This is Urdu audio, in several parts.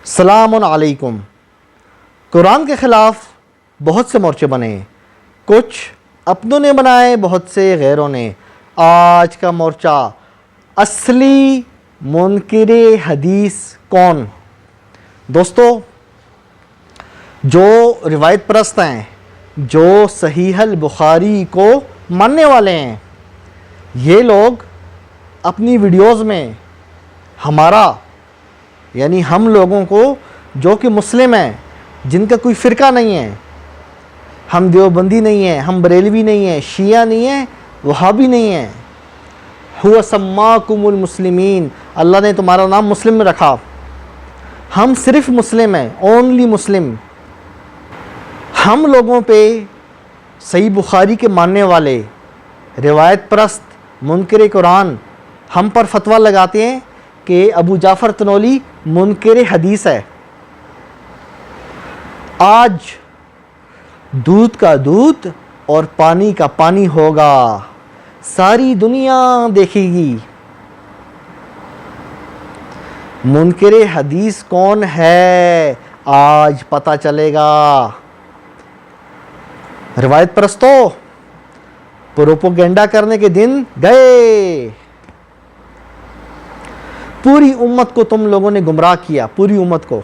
السلام علیکم۔ قرآن کے خلاف بہت سے مورچے بنے، کچھ اپنوں نے بنائے، بہت سے غیروں نے۔ آج کا مورچہ اصلی منکر حدیث کون؟ دوستو، جو روایت پرست ہیں، جو صحیح البخاری کو ماننے والے ہیں، یہ لوگ اپنی ویڈیوز میں ہمارا یعنی ہم لوگوں کو جو کہ مسلم ہیں، جن کا کوئی فرقہ نہیں ہے، ہم دیوبندی نہیں ہیں، ہم بریلوی نہیں ہیں، شیعہ نہیں ہیں، وہابی نہیں ہیں، هو سماکم المسلمین، اللہ نے تمہارا نام مسلم میں رکھا، ہم صرف مسلم ہیں، اونلی مسلم۔ ہم لوگوں پہ صحیح بخاری کے ماننے والے روایت پرست منکر قرآن ہم پر فتویٰ لگاتے ہیں کہ ابو جعفر تنولی منکر حدیث ہے۔ آج دودھ کا دودھ اور پانی کا پانی ہوگا، ساری دنیا دیکھے گی منکر حدیث کون ہے، آج پتہ چلے گا۔ روایت پرستو، پروپوگنڈا کرنے کے دن گئے، پوری امت کو تم لوگوں نے گمراہ کیا، پوری امت کو۔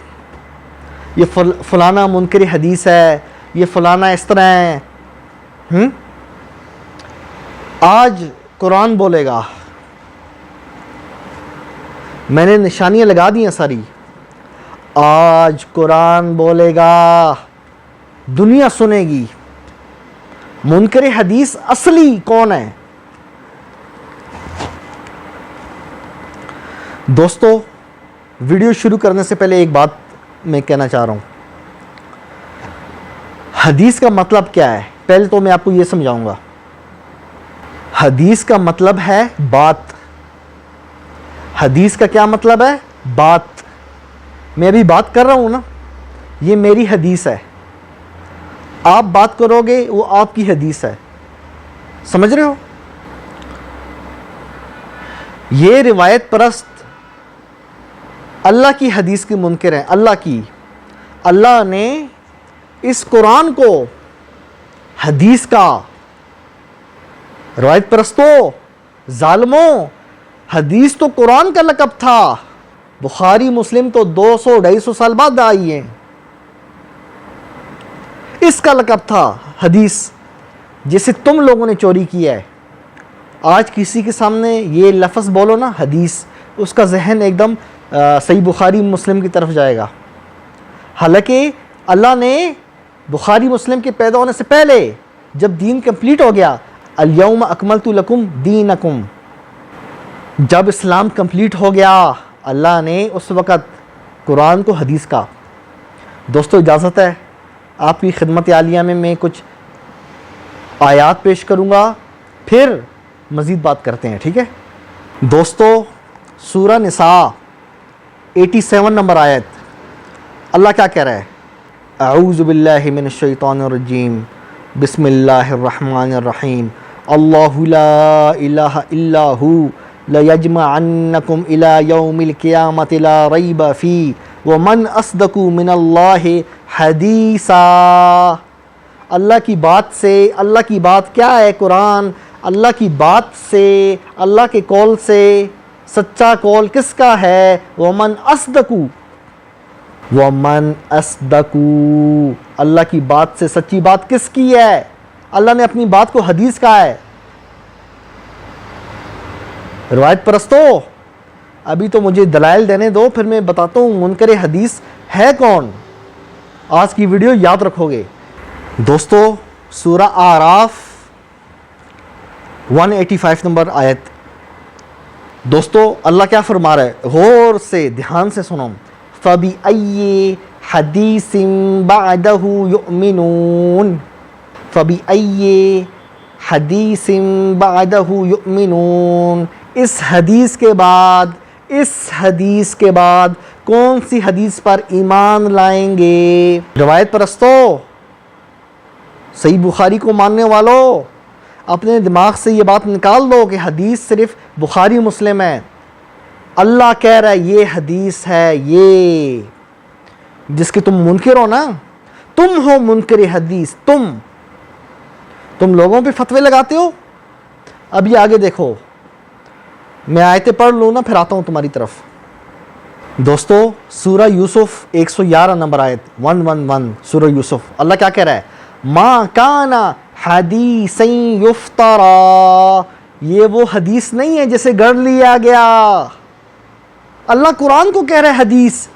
یہ فلانا منکر حدیث ہے، یہ فلانا اس طرح ہے۔ آج قرآن بولے گا، میں نے نشانیاں لگا دی ہیں ساری، آج قرآن بولے گا، دنیا سنے گی منکر حدیث اصلی کون ہے۔ دوستو، ویڈیو شروع کرنے سے پہلے ایک بات میں کہنا چاہ رہا ہوں۔ حدیث کا مطلب کیا ہے؟ پہلے تو میں آپ کو یہ سمجھاؤں گا۔ حدیث کا مطلب ہے بات۔ حدیث کا کیا مطلب ہے؟ بات۔ میں ابھی بات کر رہا ہوں نا، یہ میری حدیث ہے۔ آپ بات کرو گے، وہ آپ کی حدیث ہے، سمجھ رہے ہو؟ یہ روایت پرست اللہ کی حدیث کی منکر ہیں، اللہ کی۔ اللہ نے اس قرآن کو حدیث کا، روایت پرستوں، ظالموں، حدیث تو قرآن کا لقب تھا، بخاری مسلم تو 200-250 سال بعد آئی ہیں، اس کا لقب تھا حدیث، جسے تم لوگوں نے چوری کیا ہے۔ آج کسی کے سامنے یہ لفظ بولو نا حدیث، اس کا ذہن ایک دم صحیح بخاری مسلم کی طرف جائے گا، حالانکہ اللہ نے بخاری مسلم کے پیدا ہونے سے پہلے جب دین کمپلیٹ ہو گیا، الیوم اکملت لکم دینکم، جب اسلام کمپلیٹ ہو گیا، اللہ نے اس وقت قرآن کو حدیث کا۔ دوستو، اجازت ہے آپ کی خدمت عالیہ میں کچھ آیات پیش کروں گا، پھر مزید بات کرتے ہیں، ٹھیک ہے؟ دوستو، سورہ نساء 87 نمبر آیت، اللہ کیا کہہ رہا ہے؟ اعوذ باللہ من الشیطان الرجیم، بسم اللہ الرحمن الرحیم، اللہ لا الہ الا ہو لیجمعنکم الی یوم القیامۃ لا ریب فیہ ومن اصدق من اللہ حدیثا۔ اللہ کی بات سے، اللہ کی بات کیا ہے؟ قرآن۔ اللہ کی بات سے، اللہ کے قول سے سچا قول کس کا ہے؟ ومن اصدق، ومن اصدق، اللہ کی بات سے سچی بات کس کی ہے؟ اللہ نے اپنی بات کو حدیث کہا ہے۔ روایت پرستو، ابھی تو مجھے دلائل دینے دو، پھر میں بتاتا ہوں منکر حدیث ہے کون۔ آج کی ویڈیو یاد رکھو گے۔ دوستو، سورہ اعراف 185 نمبر آیت، دوستو اللہ کیا فرما رہا ہے؟ غور سے، دھیان سے سنو۔ فَبِأَيِّ حَدِيثٍ بَعْدَهُ يُؤْمِنُونَ، فَبِأَيِّ حَدِيثٍ بَعْدَهُ يُؤْمِنُونَ، اس حدیث کے بعد، اس حدیث کے بعد کون سی حدیث پر ایمان لائیں گے؟ روایت پرستو، صحیح بخاری کو ماننے والوں، اپنے دماغ سے یہ بات نکال دو کہ حدیث صرف بخاری مسلم ہے۔ اللہ کہہ رہا ہے یہ حدیث ہے، یہ جس کے تم منکر ہو نا, تم ہو منکر حدیث, تم لوگوں پہ فتوے لگاتے ہو. اب یہ آگے دیکھو, میں آیتیں پڑھ لوں نا پھر آتا ہوں تمہاری طرف. دوستو سورہ یوسف 111 نمبر آیت 111 سورہ یوسف, اللہ کیا کہہ رہا ہے؟ ما کان حدیثا یفترا, یہ وہ حدیث نہیں ہے جسے گڑھ لیا گیا. اللہ قرآن کو کہہ رہا ہے حدیث.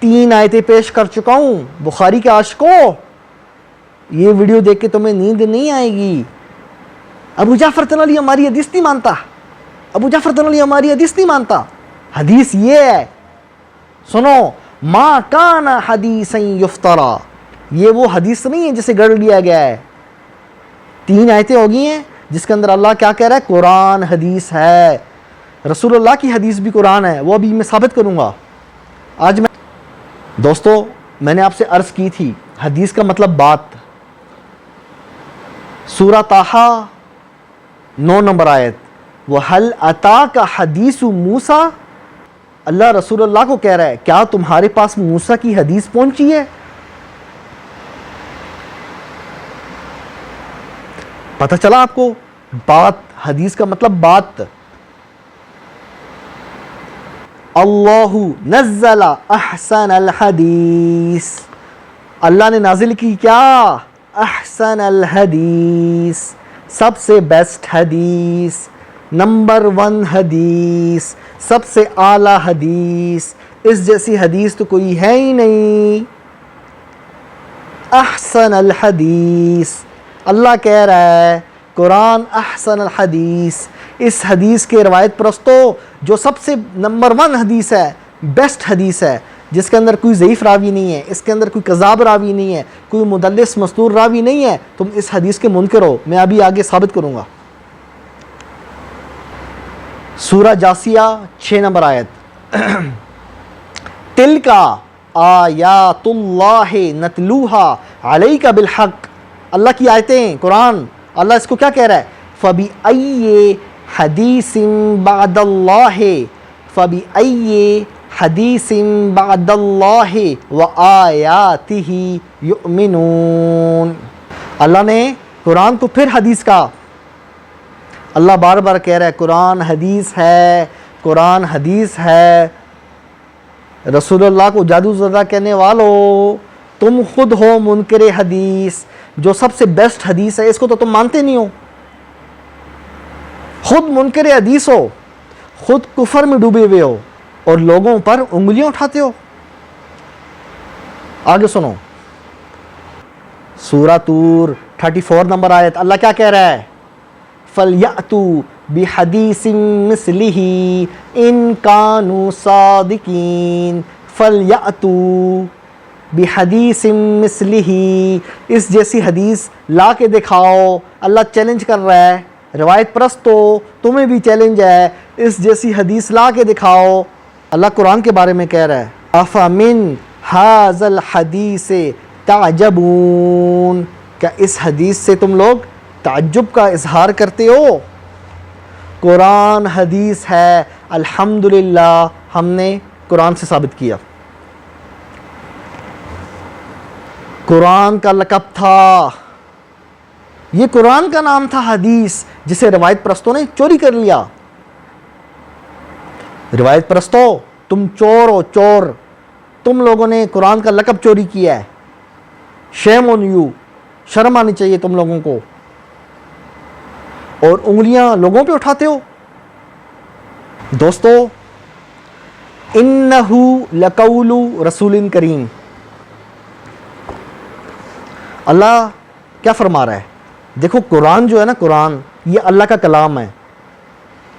3 آیتیں پیش کر چکا ہوں. بخاری کے عاشقوں, یہ ویڈیو دیکھ کے تمہیں نیند نہیں آئے گی. ابو جعفر طنولی ہماری حدیث نہیں مانتا, ابو جعفر طنولی ہماری حدیث نہیں مانتا. حدیث یہ ہے, سنو, ما کان حدیثا یفترا, یہ وہ حدیث نہیں ہے جسے گڑھ لیا گیا ہے. 3 آیتیں ہو گئی ہیں جس کے اندر اللہ کیا کہہ رہا ہے؟ قرآن حدیث ہے. رسول اللہ کی حدیث بھی قرآن ہے, وہ ابھی میں ثابت کروں گا. آج دوستو میں نے آپ سے عرض کی تھی حدیث کا مطلب بات. سورہ طٰہٰ 9 نمبر آیت, وَهَلْ أَتَاكَ حَدِيثُ مُوسَىٰ, اللہ رسول اللہ کو کہہ رہا ہے کیا تمہارے پاس موسیٰ کی حدیث پہنچی ہے؟ پتہ چلا آپ کو بات, حدیث کا مطلب بات. اللہ نزل احسن الحدیث, اللہ نے نازل کی کیا؟ احسن الحدیث, سب سے بیسٹ حدیث, نمبر 1 حدیث, سب سے اعلیٰ حدیث. اس جیسی حدیث تو کوئی ہے ہی نہیں. احسن الحدیث, اللہ کہہ رہا ہے قرآن احسن الحدیث. اس حدیث کے روایت پرستو, جو سب سے نمبر 1 حدیث ہے, بیسٹ حدیث ہے, جس کے اندر کوئی ضعیف راوی نہیں ہے, اس کے اندر کوئی کذاب راوی نہیں ہے, کوئی مدلس مستور راوی نہیں ہے, تم اس حدیث کے منکر ہو. میں ابھی آگے ثابت کروں گا. سورہ جاسیہ 6 نمبر آیت, تلک آیات اللہ نتلوہا علیک بالحق, اللہ کی آیتیں قرآن, اللہ اس کو کیا کہہ رہا ہے؟ فَبِأَيِّ حَدِيثٍ بَعْدَ اللَّهِ فَبِأَيِّ حَدِيثٍ بَعْدَ اللَّهِ وَآيَاتِهِ يُؤْمِنُونَ. اللہ نے قرآن کو پھر حدیث کا, اللہ بار بار کہہ رہا ہے قرآن حدیث ہے, قرآن حدیث ہے. رسول اللہ کو جادو زدہ کہنے والو, تم خود ہو منکر حدیث. جو سب سے بیسٹ حدیث ہے اس کو تو تم مانتے نہیں ہو, خود منکر حدیث ہو, خود کفر میں ڈوبے ہوئے ہو, اور لوگوں پر انگلیاں اٹھاتے ہو. آگے سنو, سورہ طور 34 نمبر آیت, اللہ کیا کہہ رہا ہے؟ فَلْيَأْتُوا بِحَدِيثٍ مِثْلِهِ إِن كَانُوا صَادِقِينَ. فَلْيَأْتُوا بِحَدِيثٍ مِثْلِهِ, اس جیسی حدیث لا کے دکھاؤ. اللہ چیلنج کر رہا ہے, روایت پرستو تمہیں بھی چیلنج ہے, اس جیسی حدیث لا کے دکھاؤ. اللہ قرآن کے بارے میں کہہ رہا ہے أَفَمِنْ هَذَا الْحَدِيثِ تَعْجَبُونَ, کیا اس حدیث سے تم لوگ تعجب کا اظہار کرتے ہو؟ قرآن حدیث ہے, الحمدللہ ہم نے قرآن سے ثابت کیا. قرآن کا لقب تھا, یہ قرآن کا نام تھا حدیث, جسے روایت پرستوں نے چوری کر لیا. روایت پرستوں تم چور ہو, چور. تم لوگوں نے قرآن کا لقب چوری کیا ہے. شیم آن یو, شرم آنی چاہیے تم لوگوں کو, اور انگلیاں لوگوں پہ اٹھاتے ہو. دوستو انہو لقول رسول کریم, اللہ کیا فرما رہا ہے؟ دیکھو قرآن جو ہے نا, قرآن یہ اللہ کا کلام ہے.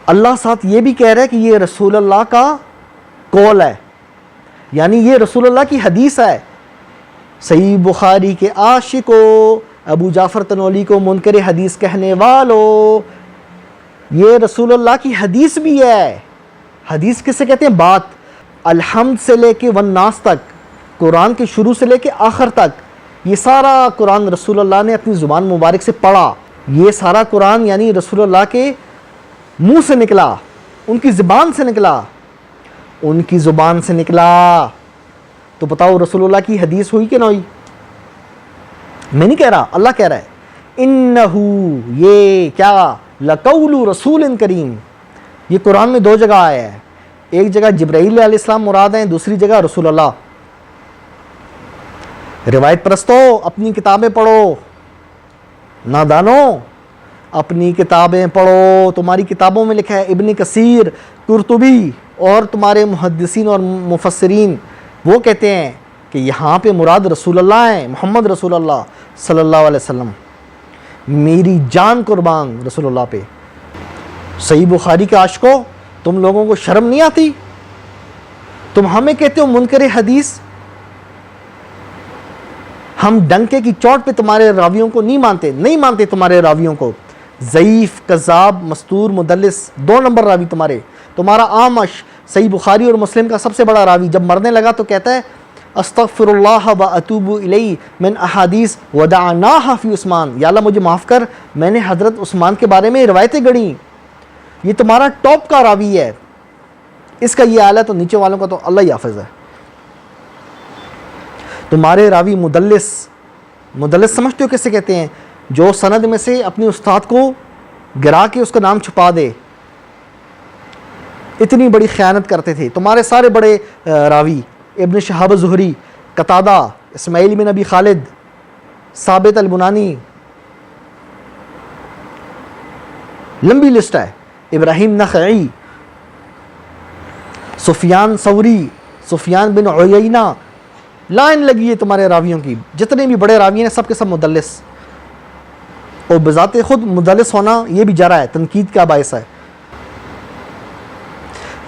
اللہ ساتھ یہ بھی کہہ رہا ہے کہ یہ رسول اللہ کا قول ہے, یعنی یہ رسول اللہ کی حدیث ہے. صحیح بخاری کے عاشقو, ابو جعفر طنولی کو منکر حدیث کہنے والو, یہ رسول اللہ کی حدیث بھی ہے. حدیث کسے کہتے ہیں؟ بات. الحمد سے لے کے والناس تک, قرآن کے شروع سے لے کے آخر تک, یہ سارا قرآن رسول اللہ نے اپنی زبان مبارک سے پڑھا. یہ سارا قرآن یعنی رسول اللہ کے منہ سے نکلا, ان کی زبان سے نکلا, ان کی زبان سے نکلا. تو بتاؤ رسول اللہ کی حدیث ہوئی کہ نہ ہوئی؟ میں نہیں کہہ رہا، اللہ کہہ رہا ہے انہو، یہ کیا، لقول رسول کریم. یہ قرآن میں 2 جگہ آیا ہے، ایک جگہ جبرائیل علیہ السلام مراد ہیں، دوسری جگہ رسول اللہ. روایت پرستو اپنی کتابیں پڑھو، نادانو اپنی کتابیں پڑھو. تمہاری کتابوں میں لکھا ہے، ابن کثیر، قرطبی اور تمہارے محدثین اور مفسرین وہ کہتے ہیں کہ یہاں پہ مراد رسول اللہ ہیں، محمد رسول اللہ صلی اللہ علیہ وسلم. میری جان قربان رسول اللہ پہ. صحیح بخاری کے عاشقوں، تم لوگوں کو شرم نہیں آتی؟ تم ہمیں کہتے ہو منکر حدیث، ہم ڈنکے کی چوٹ پہ تمہارے راویوں کو نہیں مانتے تمہارے راویوں کو. ضعیف، کذاب، مستور، مدلس، 2 نمبر راوی تمہارا اعمش، صحیح بخاری اور مسلم کا سب سے بڑا راوی، جب مرنے لگا تو کہتا ہے استغفر اللہ و اتوب الیہ من احادیث ودعناہ فی عثمان. یا اللہ مجھے معاف کر، میں نے حضرت عثمان کے بارے میں روایتیں گڑیں. یہ تمہارا ٹاپ کا راوی ہے، اس کا یہ حال ہے تو نیچے والوں کا تو اللہ ہی حافظ ہے. تمہارے راوی مدلس سمجھتے ہو کسے کہتے ہیں؟ جو سند میں سے اپنے استاد کو گرا کے اس کا نام چھپا دے. اتنی بڑی خیانت کرتے تھے. تمہارے سارے بڑے راوی، ابن شہاب زہری، قتادہ، اسماعیل بن ابی خالد، ثابت البنانی، لمبی لسٹ ہے، ابراہیم نخعی، سفیان ثوری، سفیان بن عیینہ، لائن لگی ہے تمہارے راویوں کی. جتنے بھی بڑے راوی ہیں سب کے سب مدلس، اور بذات خود مدلس ہونا یہ بھی جرا ہے، تنقید کا باعث ہے.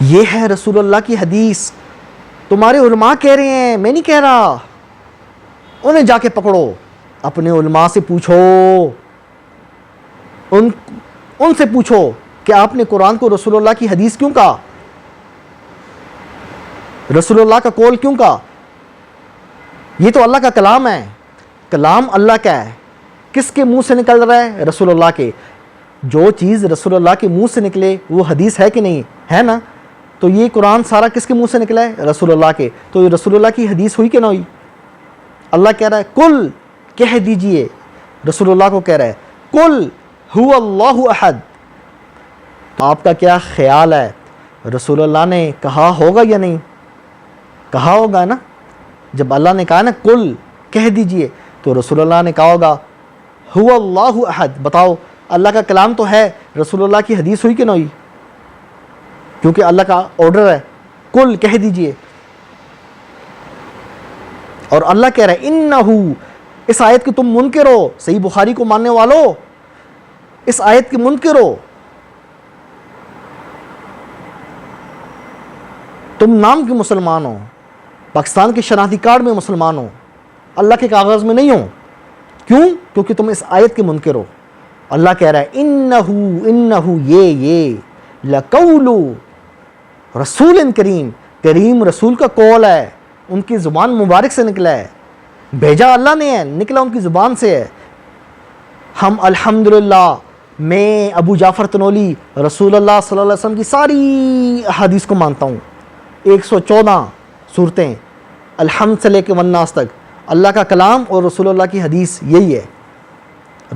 یہ ہے رسول اللہ کی حدیث. تمہارے علماء کہہ رہے ہیں، میں نہیں کہہ رہا. انہیں جا کے پکڑو، اپنے علماء سے پوچھو، ان سے پوچھو کہ آپ نے قرآن کو رسول اللہ کی حدیث کیوں کہا، رسول اللہ کا قول کیوں کہا؟ یہ تو اللہ کا کلام ہے، کلام اللہ کا ہے. کس کے منہ سے نکل رہا ہے؟ رسول اللہ کے. جو چیز رسول اللہ کے منہ سے نکلے وہ حدیث ہے کہ نہیں ہے نا؟ تو یہ قرآن سارا کس کے منہ سے نکلا ہے؟ رسول اللہ کے. تو یہ رسول اللہ کی حدیث ہوئی کہ نہ ہوئی؟ اللہ کہہ رہا ہے کل، کہہ دیجئے، رسول اللہ کو کہہ رہا ہے کل هو اللہ احد. آپ کا کیا خیال ہے، رسول اللہ نے کہا ہوگا یا نہیں؟ کہا ہوگا نا. جب اللہ نے کہا نا کل، کہہ دیجئے، تو رسول اللہ نے کہا ہوگا هو اللہ احد. بتاؤ، اللہ کا کلام تو ہے، رسول اللہ کی حدیث ہوئی کہ نہ ہوئی؟ کیونکہ اللہ کا آرڈر ہے کل، کہہ دیجئے. اور اللہ کہہ رہا ہے انہو، اس آیت کے تم منکر ہو، صحیح بخاری کو ماننے والو، اس آیت کے منکر ہو. تم نام کے مسلمان ہو، پاکستان کے شناختی کارڈ میں مسلمان ہو، اللہ کے کاغذ میں نہیں ہو. کیوں؟ کیونکہ تم اس آیت کے منکر ہو. اللہ کہہ رہا ہے انہو یہ لقول رسول کریم، کریم رسول کا قول ہے، ان کی زبان مبارک سے نکلا ہے، بھیجا اللہ نے ہے، نکلا ان کی زبان سے ہے. ہم الحمدللہ، میں ابو جعفر تنولی رسول اللہ صلی اللہ علیہ وسلم کی ساری احادیث کو مانتا ہوں. 114 صورتیں الحمد سے لے کے والناس تک اللہ کا کلام اور رسول اللہ کی حدیث یہی ہے،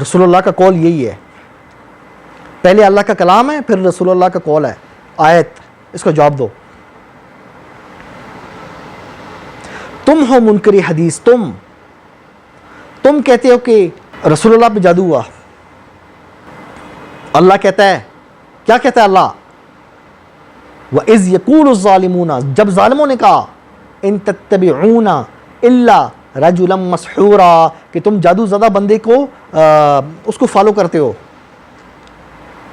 رسول اللہ کا قول یہی ہے. پہلے اللہ کا کلام ہے، پھر رسول اللہ کا قول ہے. آیت، اس کا جواب دو. تم ہو منکر حدیث. تم کہتے ہو کہ رسول اللہ پہ جادو ہوا. اللہ کہتا ہے، کیا کہتا ہے اللہ؟ وَإِذْ يَقُولُ الظَّالِمُونَ، جب ظالموں نے کہا إِن تَتَّبِعُونَ إِلَّا رَجُلًا مَسْحُورًا، کہ تم جادو زدہ بندے کو اس کو فالو کرتے ہو.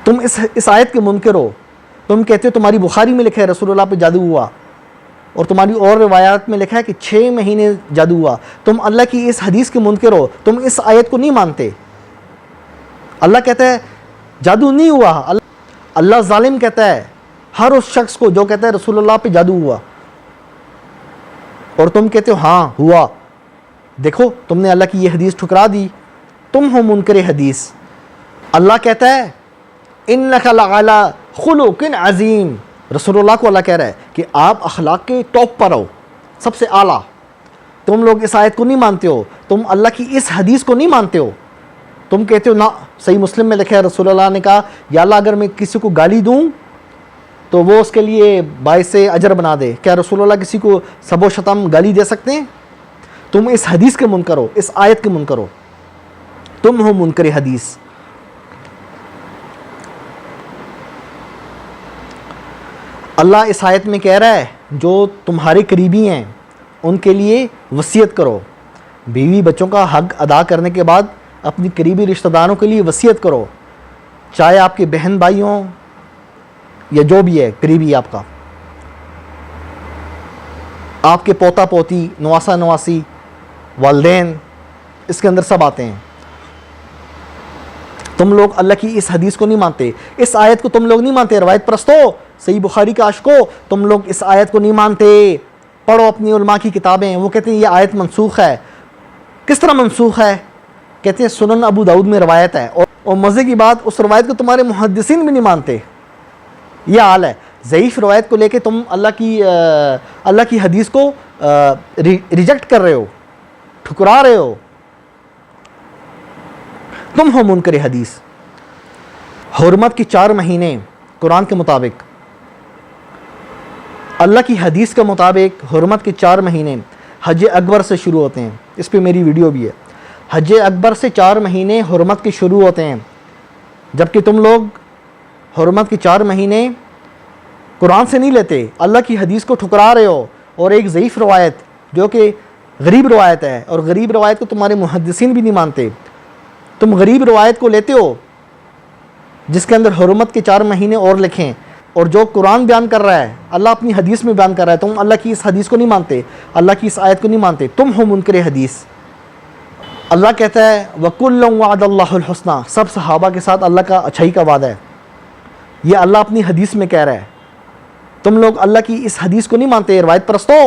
تم اس آیت کے منکر ہو. تم کہتے ہو تمہاری بخاری میں لکھا ہے رسول اللہ پہ جادو ہوا، اور تمہاری اور روایات میں لکھا ہے کہ 6 مہینے جادو ہوا. تم اللہ کی اس حدیث کے منکر ہو. تم اس آیت کو نہیں مانتے. اللہ کہتا ہے جادو نہیں ہوا. اللہ ظالم کہتا ہے ہر اس شخص کو جو کہتا ہے رسول اللہ پہ جادو ہوا، اور تم کہتے ہو ہاں ہوا. دیکھو، تم نے اللہ کی یہ حدیث ٹھکرا دی. تم ہو منکر حدیث. اللہ کہتا ہے انک لعلی خلق عظیم. رسول اللہ کو اللہ کہہ رہا ہے کہ آپ اخلاق کے ٹاپ پر ہو، سب سے اعلیٰ. تم لوگ اس آیت کو نہیں مانتے ہو, تم اللہ کی اس حدیث کو نہیں مانتے ہو. تم کہتے ہو نا, صحیح مسلم میں لکھا ہے رسول اللہ نے کہا یا اللہ اگر میں کسی کو گالی دوں تو وہ اس کے لیے باعث اجر بنا دے. کیا رسول اللہ کسی کو سب و شتم گالی دے سکتے ہیں؟ تم اس حدیث کے منکر ہو, اس آیت کے منکر ہو, تم ہو منکر حدیث. اللہ اس آیت میں کہہ رہا ہے جو تمہارے قریبی ہیں ان کے لیے وصیت کرو. بیوی بچوں کا حق ادا کرنے کے بعد اپنی قریبی رشتہ داروں کے لیے وصیت کرو, چاہے آپ کے بہن بھائی ہوں یا جو بھی ہے قریبی آپ کا, آپ کے پوتا پوتی, نواسا نواسی, والدین, اس کے اندر سب آتے ہیں. تم لوگ اللہ کی اس حدیث کو نہیں مانتے, اس آیت کو تم لوگ نہیں مانتے. روایت پرستو, صحیح بخاری کا عاشقو, تم لوگ اس آیت کو نہیں مانتے. پڑھو اپنی علماء کی کتابیں, وہ کہتے ہیں یہ آیت منسوخ ہے. کس طرح منسوخ ہے؟ کہتے ہیں سنن ابو داؤد میں روایت ہے, اور مزے کی بات اس روایت کو تمہارے محدثین بھی نہیں مانتے. یہ حال ہے. ضعیف روایت کو لے کے تم اللہ کی حدیث کو ریجیکٹ کر رہے ہو, ٹھکرا رہے ہو. تم ہو منکر حدیث. حرمت کی 4 مہینے قرآن کے مطابق, اللہ کی حدیث کے مطابق حرمت کے 4 مہینے حج اکبر سے شروع ہوتے ہیں. اس پہ میری ویڈیو بھی ہے. حج اکبر سے 4 مہینے حرمت کے شروع ہوتے ہیں, جبکہ تم لوگ حرمت کے 4 مہینے قرآن سے نہیں لیتے, اللہ کی حدیث کو ٹھکرا رہے ہو. اور ایک ضعیف روایت جو کہ غریب روایت ہے, اور غریب روایت کو تمہارے محدثین بھی نہیں مانتے. تم غریب روایت کو لیتے ہو جس کے اندر حرمت کے 4 مہینے اور لکھیں, اور جو قرآن بیان کر رہا ہے اللہ اپنی حدیث میں بیان کر رہا ہے. تم اللہ کی اس حدیث کو نہیں مانتے, اللہ کی اس آیت کو نہیں مانتے. تم ہو منکر حدیث. اللہ کہتا ہے وَكُلًّا وَعَدَ اللَّهُ الْحُسْنَى, سب صحابہ کے ساتھ اللہ کا اچھائی کا وعدہ ہے. یہ اللہ اپنی حدیث میں کہہ رہا ہے. تم لوگ اللہ کی اس حدیث کو نہیں مانتے. روایت پرستو,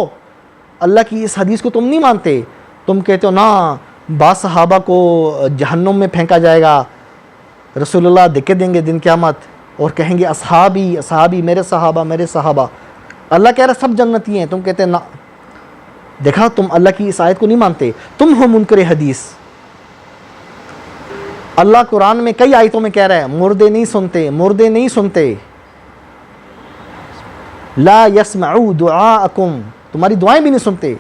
اللہ کی اس حدیث کو تم نہیں مانتے. تم کہتے ہو نا بعض صحابہ کو جہنم میں پھینکا جائے گا, رسول اللہ دھکے دیں گے دن قیامت اور کہیں گے اصحابی اصحابی, میرے صحابہ میرے صحابہ. اللہ کہہ رہا سب جنتی ہیں. تم کہتے ہیں نا. دیکھا, تم اللہ کی اس آیت کو نہیں مانتے. تم ہو منکر حدیث. اللہ قرآن میں کئی آیتوں میں کہہ رہا ہے مردے نہیں سنتے, مردے نہیں سنتے. لا یسمعوا دعاءکم, تمہاری دعائیں بھی نہیں سنتے.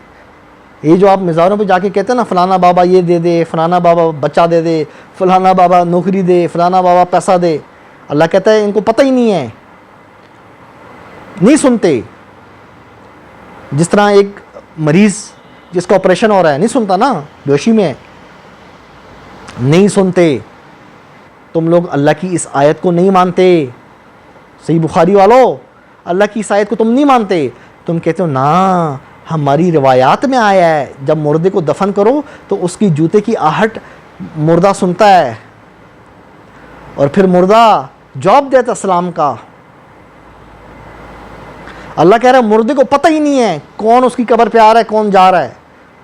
یہ جو آپ مزاروں پہ جا کے کہتے ہیں نا فلانا بابا یہ دے دے, فلانا بابا بچہ دے دے, فلانا بابا نوکری دے, فلانا بابا پیسہ دے, اللہ کہتا ہے ان کو پتہ ہی نہیں ہے, نہیں سنتے. جس طرح ایک مریض جس کا آپریشن ہو رہا ہے نہیں سنتا نا, بیہوشی میں, نہیں سنتے. تم لوگ اللہ کی اس آیت کو نہیں مانتے. صحیح بخاری والو, اللہ کی اس آیت کو تم نہیں مانتے. تم کہتے ہو نا ہماری روایات میں آیا ہے جب مردے کو دفن کرو تو اس کی جوتے کی آہٹ مردہ سنتا ہے, اور پھر مردہ جواب دیتا اسلام کا. اللہ کہہ رہا ہے مردے کو پتہ ہی نہیں ہے کون اس کی قبر پہ آ رہا ہے کون جا رہا ہے,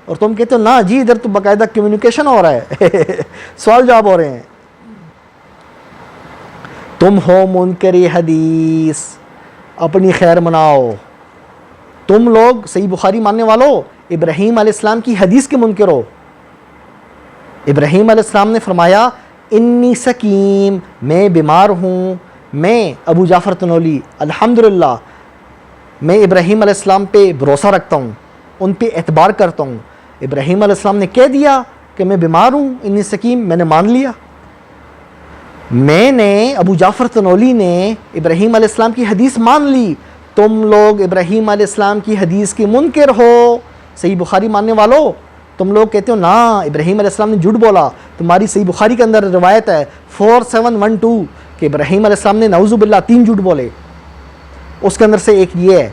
اور تم کہتے ہو نا جی ادھر تو باقاعدہ کمیونیکیشن ہو رہا ہے, سوال جواب ہو رہے ہیں. تم ہو منکر حدیث, اپنی خیر مناؤ. تم لوگ صحیح بخاری ماننے والوں ابراہیم علیہ السلام کی حدیث کے منکر ہو. ابراہیم علیہ السلام نے فرمایا انی سقیم, میں بیمار ہوں. میں ابو جعفر تنولی الحمدللہ میں ابراہیم علیہ السلام پہ بھروسہ رکھتا ہوں, ان پہ اعتبار کرتا ہوں. ابراہیم علیہ السلام نے کہہ دیا کہ میں بیمار ہوں, انی سقیم, میں نے مان لیا. میں نے ابو جعفر تنولی نے ابراہیم علیہ السلام کی حدیث مان لی. تم لوگ ابراہیم علیہ السلام کی حدیث کے منکر ہو. صحیح بخاری ماننے والو, تم لوگ کہتے ہو نا ابراہیم علیہ السلام نے جھوٹ بولا. تمہاری صحیح بخاری کے اندر روایت ہے 4712 کہ ابراہیم علیہ السلام نے نعوذ باللہ 3 جھوٹ بولے. اس کے اندر سے ایک یہ ہے.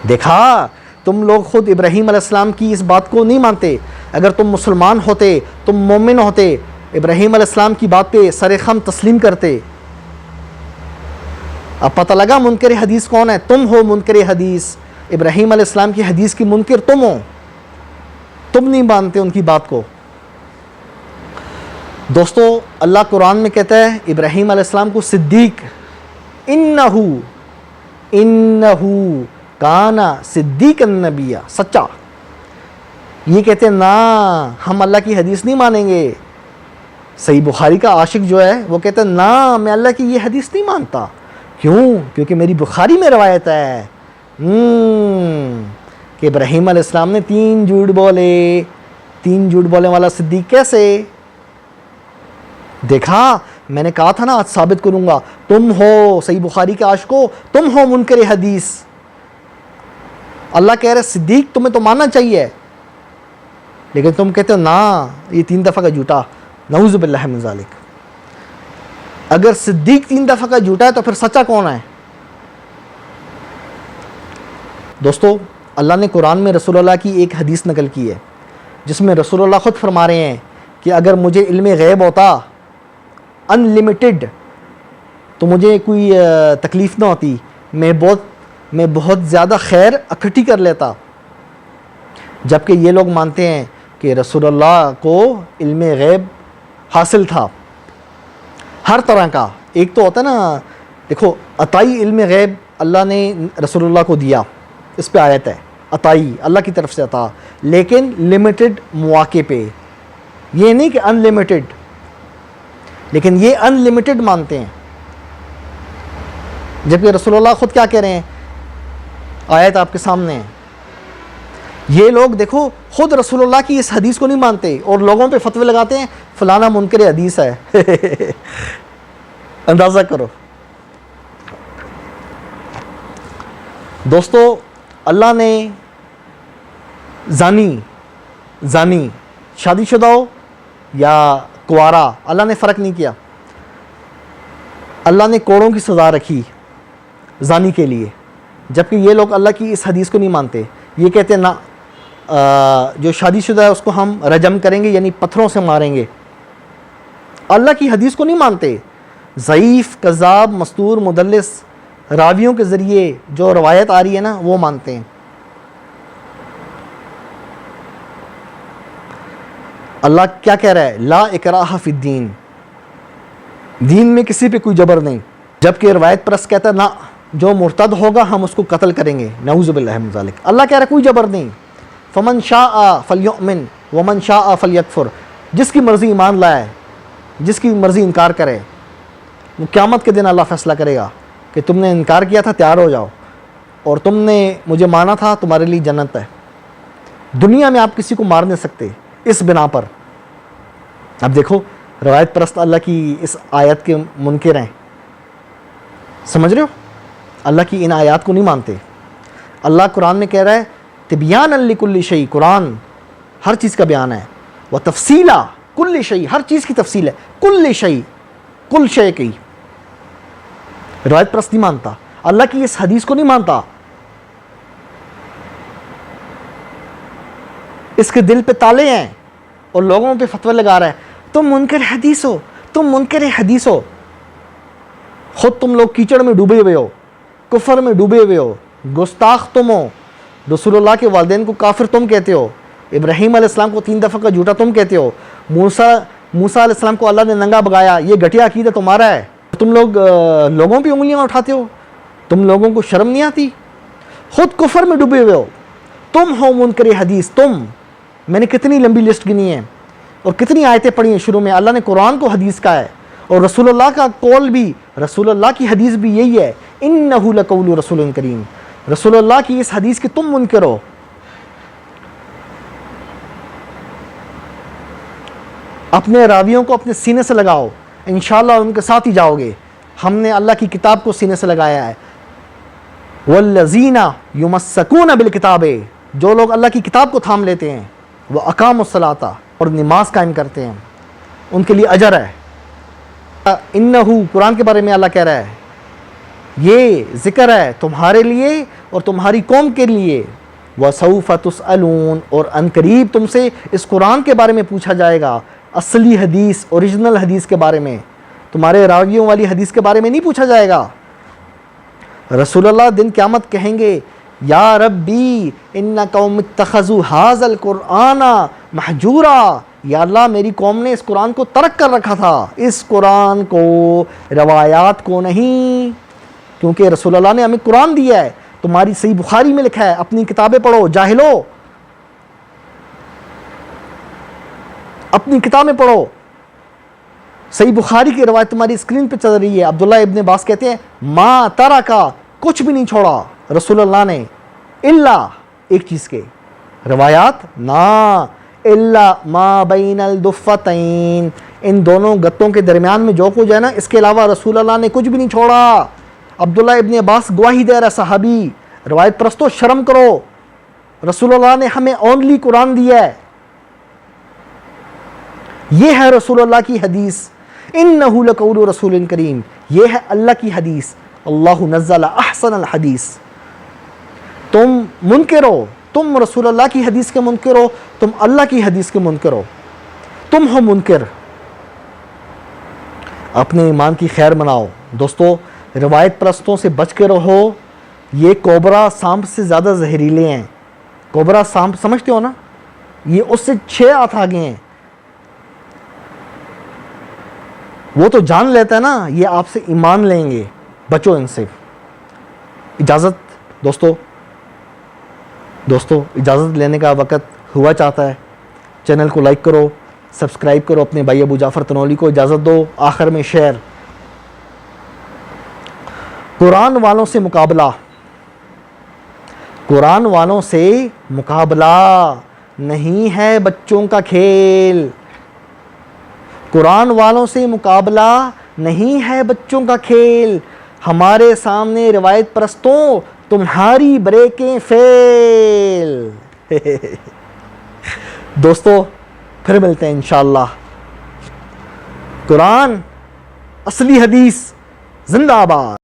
دیکھا, تم لوگ خود ابراہیم علیہ السلام کی اس بات کو نہیں مانتے. اگر تم مسلمان ہوتے, تم مومن ہوتے, ابراہیم علیہ السلام کی بات پہ سر خم تسلیم کرتے. اب پتہ لگا منکر حدیث کون ہے. تم ہو منکر حدیث. ابراہیم علیہ السلام کی حدیث کی منکر تم ہو, تم نہیں مانتے ان کی بات کو. دوستو, اللہ قرآن میں کہتا ہے ابراہیم علیہ السلام کو صدیق, انہو کانا صدیق النبی, سچا. یہ کہتے ہیں نا ہم اللہ کی حدیث نہیں مانیں گے. صحیح بخاری کا عاشق جو ہے وہ کہتا ہے نا میں اللہ کی یہ حدیث نہیں مانتا. کیوں؟ کیونکہ میری بخاری میں روایت ہے کہ ابراہیم علیہ السلام نے 3 جھوٹ بولے. 3 جھوٹ بولنے والا صدیق کیسے؟ دیکھا میں نے کہا تھا نا آج ثابت کروں گا. تم ہو صحیح بخاری کے عاشقو، تم ہو منکر حدیث. اللہ کہہ رہے صدیق تمہیں تو ماننا چاہیے، لیکن تم کہتے ہو نا یہ 3 دفعہ کا جھوٹا. نعوذ باللہ من ذالک. اگر صدیق 3 دفعہ کا جھوٹا ہے تو پھر سچا کون ہے؟ دوستو اللہ نے قرآن میں رسول اللہ کی ایک حدیث نقل کی ہے جس میں رسول اللہ خود فرما رہے ہیں کہ اگر مجھے علم غیب ہوتا ان لمیٹڈ تو مجھے کوئی تکلیف نہ ہوتی، میں بہت زیادہ خیر اکٹھی کر لیتا. جبکہ یہ لوگ مانتے ہیں کہ رسول اللہ کو علم غیب حاصل تھا ہر طرح کا. ایک تو ہوتا ہے نا، دیکھو عطائی علم غیب اللہ نے رسول اللہ کو دیا، اس پہ آیت ہے عطائی اللہ کی طرف سے عطا، لیکن لمیٹڈ مواقع پہ. یہ نہیں کہ ان لمیٹڈ، لیکن یہ ان لمیٹڈ مانتے ہیں. جبکہ رسول اللہ خود کیا کہہ رہے ہیں؟ آیت آپ کے سامنے ہے. یہ لوگ دیکھو خود رسول اللہ کی اس حدیث کو نہیں مانتے اور لوگوں پہ فتوے لگاتے ہیں فلانا منکر حدیث ہے. اندازہ کرو دوستو، اللہ نے زانی شادی شدہ ہو یا کوارا، اللہ نے فرق نہیں کیا. اللہ نے کوڑوں کی سزا رکھی زانی کے لیے. جبکہ یہ لوگ اللہ کی اس حدیث کو نہیں مانتے. یہ کہتے ہیں نا جو شادی شدہ ہے اس کو ہم رجم کریں گے، یعنی پتھروں سے ماریں گے. اللہ کی حدیث کو نہیں مانتے. ضعیف، کذاب، مستور، مدلس راویوں کے ذریعے جو روایت آ رہی ہے نا وہ مانتے ہیں. اللہ کیا کہہ رہا ہے؟ لا اکراہ فی الدین، دین میں کسی پہ کوئی جبر نہیں. جبکہ روایت پرست کہتا ہے نا جو مرتد ہوگا ہم اس کو قتل کریں گے. نعوذ باللہ من ذالک. اللہ کہہ رہا ہے کوئی جبر نہیں. فمن شاء فلیؤمن ومن شاء فلیکفر. جس کی مرضی ایمان لائے، جس کی مرضی انکار کرے. وہ قیامت کے دن اللہ فیصلہ کرے گا کہ تم نے انکار کیا تھا، تیار ہو جاؤ، اور تم نے مجھے مانا تھا، تمہارے لیے جنت ہے. دنیا میں آپ کسی کو مار نہیں سکتے اس بنا پر. اب دیکھو روایت پرست اللہ کی اس آیت کے منکر ہیں. سمجھ رہے ہو؟ اللہ کی ان آیات کو نہیں مانتے. اللہ قرآن میں کہہ رہا ہے تبیانا لکل شیء، قرآن ہر چیز کا بیان ہے. و تفصیلا کل شیء، ہر چیز کی تفصیل ہے. کل شیء، کل شے کی. روایت پرست نہیں مانتا، اللہ کی اس حدیث کو نہیں مانتا. اس کے دل پہ تالے ہیں اور لوگوں پہ فتوے لگا رہا ہے تم منکر حدیث ہو، تم منکر حدیث ہو. خود تم لوگ کیچڑ میں ڈوبے ہوئے ہو، کفر میں ڈوبے ہوئے ہو، گستاخ تم ہو. رسول اللہ کے والدین کو کافر تم کہتے ہو، ابراہیم علیہ السلام کو 3 دفعہ کا جھوٹا تم کہتے ہو، موسیٰ علیہ السلام کو اللہ نے ننگا بگایا. یہ گھٹیا عقیدہ تمہارا ہے. تم لوگ لوگوں پہ انگلیاں اٹھاتے ہو. تم لوگوں کو شرم نہیں آتی؟ خود کفر میں ڈوبے ہوئے ہو. تم ہو منکر حدیث. تم، میں نے کتنی لمبی لسٹ گنی ہے اور کتنی آیتیں پڑھی ہیں. شروع میں اللہ نے قرآن کو حدیث کہا ہے اور رسول اللہ کا قول بھی، رسول اللہ کی حدیث بھی یہی ہے انہ لقول رسول کریم. رسول اللہ کی اس حدیث کے تم منکر ہو. اپنے راویوں کو اپنے سینے سے لگاؤ، انشاءاللہ ان کے ساتھ ہی جاؤ گے. ہم نے اللہ کی کتاب کو سینے سے لگایا ہے. والذین یمسکون بالکتاب، جو لوگ اللہ کی کتاب کو تھام لیتے ہیں، وہ اقاموا الصلاۃ، اور نماز قائم کرتے ہیں، ان کے لیے اجر ہے. انہو، قرآن کے بارے میں اللہ کہہ رہا ہے یہ ذکر ہے تمہارے لیے اور تمہاری قوم کے لیے. وسوف تسألون، اور ان قریب تم سے اس قرآن کے بارے میں پوچھا جائے گا. اصلی حدیث، اوریجنل حدیث کے بارے میں، تمہارے راویوں والی حدیث کے بارے میں نہیں پوچھا جائے گا. رسول اللہ دن قیامت کہیں گے یا ربی ان قوم اتخذوا ھذا القرآن مہجورا. یا اللہ میری قوم نے اس قرآن کو ترک کر رکھا تھا، اس قرآن کو، روایات کو نہیں. کیونکہ رسول اللہ نے ہمیں قرآن دیا ہے. تمہاری صحیح بخاری میں لکھا ہے اپنی کتابیں پڑھو جاہلو. اپنی کتابیں پڑھو. صحیح بخاری کی روایت تمہاری اسکرین پہ چل رہی ہے. عبداللہ ابن عباس کہتے ہیں ما ترکا، کچھ بھی نہیں چھوڑا رسول اللہ نے، الا ایک چیز کے. روایات نا الا ما بین الدفتین، ان دونوں گتوں کے درمیان میں جو کچھ ہے نا، اس کے علاوہ رسول اللہ نے کچھ بھی نہیں چھوڑا. عبداللہ ابن عباس گواہی دے رہا صحابی. روایت پرستو شرم کرو، رسول اللہ نے ہمیں اونلی قرآن دیا ہے. یہ ہے رسول اللہ کی حدیث. انہ لقول رسول کریم، یہ ہے اللہ کی حدیث. اللہ نزل احسن الحدیث. تم منکر ہو، تم رسول اللہ کی حدیث کے منکر ہو، تم اللہ کی حدیث کے منکر ہو، تم ہو منکر. اپنے ایمان کی خیر مناؤ دوستو. روایت پرستوں سے بچ کے رہو. یہ کوبرا سانپ سے زیادہ زہریلے ہیں. کوبرا سانپ سمجھتے ہو نا، یہ اس سے 6 ہاتھ آگے ہیں. وہ تو جان لیتا ہے نا، یہ آپ سے ایمان لیں گے. بچو ان سے. اجازت دوستو اجازت لینے کا وقت ہوا چاہتا ہے. چینل کو لائک کرو، سبسکرائب کرو، اپنے بھائی ابو جعفر تنولی کو اجازت دو. آخر میں شعر. قرآن والوں سے مقابلہ، قرآن والوں سے مقابلہ نہیں ہے بچوں کا کھیل. قرآن والوں سے مقابلہ نہیں ہے بچوں کا کھیل. ہمارے سامنے روایت پرستوں تمہاری بریکیں فیل. دوستو پھر ملتے ہیں انشاءاللہ. قرآن اصلی حدیث زندہ آباد.